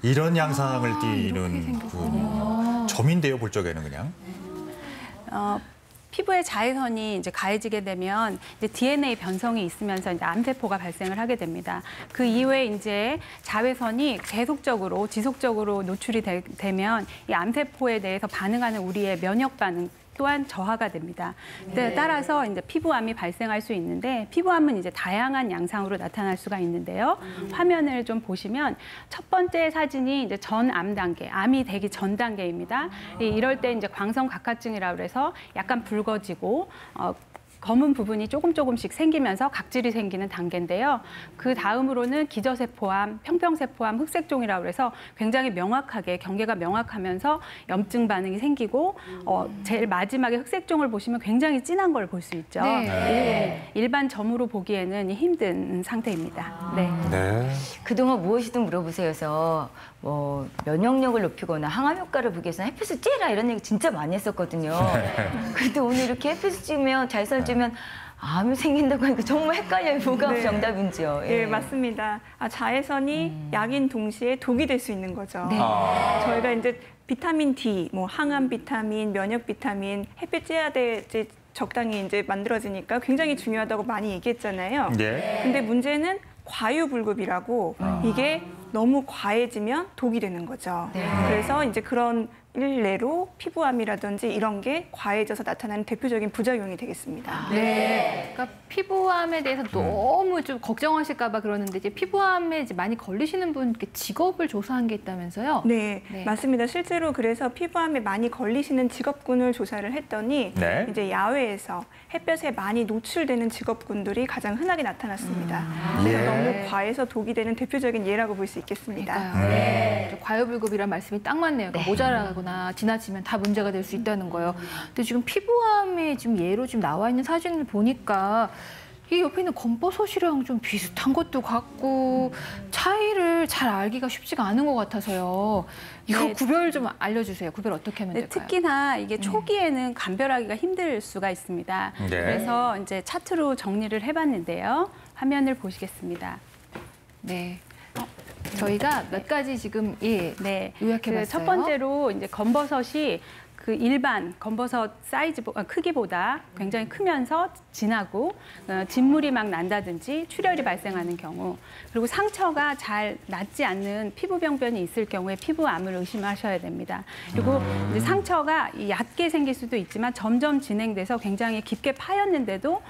이런 양상을 띠는 점인데요, 볼 적에는 그냥. 피부의 자외선이 이제 가해지게 되면 이제 DNA 변성이 있으면서 이제 암세포가 발생을 하게 됩니다. 그 이후에 이제 자외선이 계속적으로 지속적으로 노출이 되면 이 암세포에 대해서 반응하는 우리의 면역 반응 또한 저하가 됩니다. 따라서 이제 피부암이 발생할 수 있는데 피부암은 이제 다양한 양상으로 나타날 수가 있는데요. 화면을 좀 보시면 첫 번째 사진이 이제 전암 단계, 암이 되기 전 단계입니다. 이럴 때 이제 광선각화증이라고 해서 약간 붉어지고 검은 부분이 조금씩 생기면서 각질이 생기는 단계인데요. 그 다음으로는 기저세포암, 평평세포암, 흑색종이라고 해서 굉장히 명확하게 경계가 명확하면서 염증 반응이 생기고 제일 마지막에 흑색종을 보시면 굉장히 진한 걸 볼 수 있죠. 네. 일반 점으로 보기에는 힘든 상태입니다. 네. 네. 그동안 무엇이든 물어보세요서 뭐 면역력을 높이거나 항암 효과를 보기 위해서는 햇빛을 쬐라 이런 얘기 진짜 많이 했었거든요. 그런데 오늘 이렇게 햇빛을 쬐면 자외선을 쬐면 암이 생긴다고 하니까 정말 헷갈려요. 뭐가 네. 정답인지요. 예, 맞습니다. 자외선이 약인 동시에 독이 될 수 있는 거죠. 네. 저희가 이제 비타민 D, 뭐 항암 비타민, 면역 비타민, 햇빛 쬐야 돼 이제 적당히 이제 만들어지니까 굉장히 중요하다고 많이 얘기했잖아요. 네. 근데 문제는 과유불급이라고 이게 너무 과해지면 독이 되는 거죠. 네. 그래서 이제 그런 일례로 피부암이라든지 이런 게 과해져서 나타나는 대표적인 부작용이 되겠습니다. 네. 그러니까 피부암에 대해서 너무 좀 걱정하실까 봐 그러는데 이제 피부암에 이제 많이 걸리시는 분 직업을 조사한 게 있다면서요? 네, 네. 맞습니다. 실제로 그래서 피부암에 많이 걸리시는 직업군을 조사를 했더니 네. 이제 야외에서 햇볕에 많이 노출되는 직업군들이 가장 흔하게 나타났습니다. 그래서 너무 과해서 독이 되는 대표적인 예라고 볼 수 있겠습니다. 네. 과유불급이란 말씀이 딱 맞네요. 그러니까 모자라거나 지나치면 다 문제가 될 수 있다는 거예요. 근데 지금 피부암에 지금 예로 지금 나와 있는 사진을 보니까 이 옆에 있는 검버섯이랑 좀 비슷한 것도 같고 차이를 잘 알기가 쉽지가 않은 것 같아서요. 이거 네. 구별 좀 알려주세요. 구별 어떻게 하면 될까요? 특히나 이게 초기에는 감별하기가 힘들 수가 있습니다. 네. 그래서 이제 차트로 정리를 해봤는데요. 화면을 보시겠습니다. 네. 저희가 몇 가지 지금 요약해봤어요. 첫 번째로 이제 검버섯이 그 일반 검버섯 사이즈 크기보다 굉장히 크면서 진하고 진물이 막 난다든지 출혈이 발생하는 경우, 그리고 상처가 잘 낫지 않는 피부병변이 있을 경우에 피부암을 의심하셔야 됩니다. 그리고 이제 상처가 얕게 생길 수도 있지만 점점 진행돼서 굉장히 깊게 파였는데도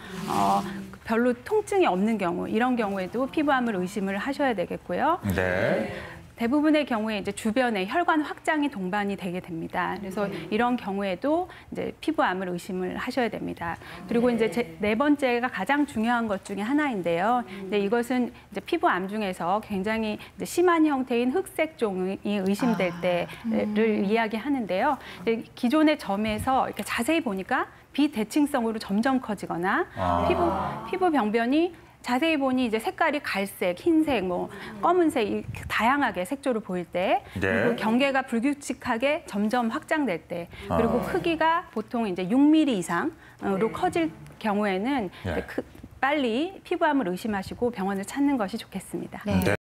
별로 통증이 없는 경우, 이런 경우에도 피부암을 의심을 하셔야 되겠고요. 네. 대부분의 경우에 이제 주변에 혈관 확장이 동반이 되게 됩니다. 그래서 이런 경우에도 이제 피부암을 의심을 하셔야 됩니다. 그리고 이제 네 번째가 가장 중요한 것 중에 하나인데요. 근데 이것은 이제 피부암 중에서 굉장히 이제 심한 형태인 흑색종이 의심될 때를 이야기하는데요. 기존의 점에서 이렇게 자세히 보니까 비대칭성으로 점점 커지거나 피부 병변이 자세히 보니 이제 색깔이 갈색, 흰색, 뭐 검은색 다양하게 색조를 보일 때, 그리고 경계가 불규칙하게 점점 확장될 때, 그리고 크기가 보통 이제 6mm 이상으로 커질 경우에는 빨리 피부암을 의심하시고 병원을 찾는 것이 좋겠습니다. 네.